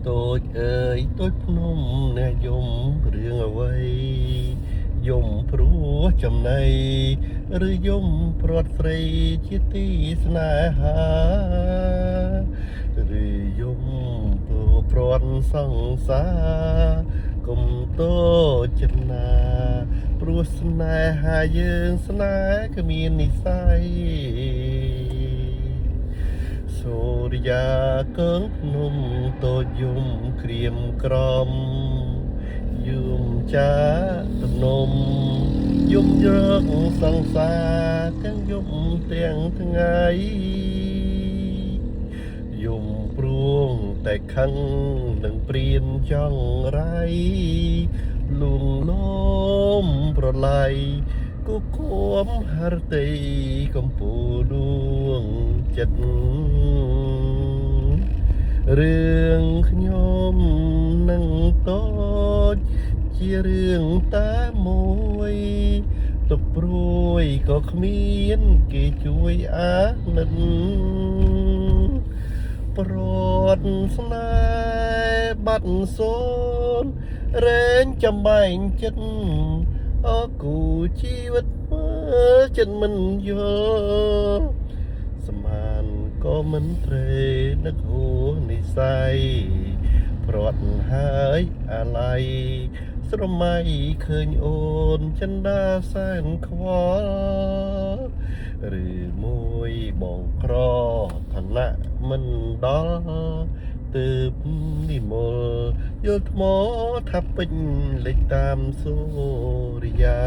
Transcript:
តូចអើយតូចភ្នំអ្នកយំរឿងអ្វីយំព្រោះចំណៃឬយំព្រាត់ស្រីជាទីស្នេហាឬយំព្រោះព្រាត់សង្សារគុំតូចចិត្តណាព្រោះស្នេហាយើងស្នេហ៍គ្មាននិស្ស័យសូរិយាកងភ្នំតូចយំក្រៀមក្រំយំចាទំនំយំយកសង្សារទាំងយំទាំងថ្ងៃយំព្រួងតែខឹងនឹងព្រានចង់រៃលួងលោមប្រឡ័យគូគំហរតីកំពូលដួងចិត្តរឿងខ្ញុំនឹងតូចជារឿងតែមួយទុកព្រួយក៏គ្មានគេជួយអាណិតប្រត់ស្នេហ៍បាត់សូនរែងចំបែងចិត្តអគូជីវិតមើលចិត្តមិនយល់ស្មានក៏មិនត្រូវនឹកហួនិស័យព្រាត់ហើយអាឡ័យស្រមៃឃើញអូនចិន្តាសែនខ្វល់ឬមួយបងក្រឋានៈមិនដល់ទើបនិមលយល់ថ្មថាពេញលេចតាមសូរិយា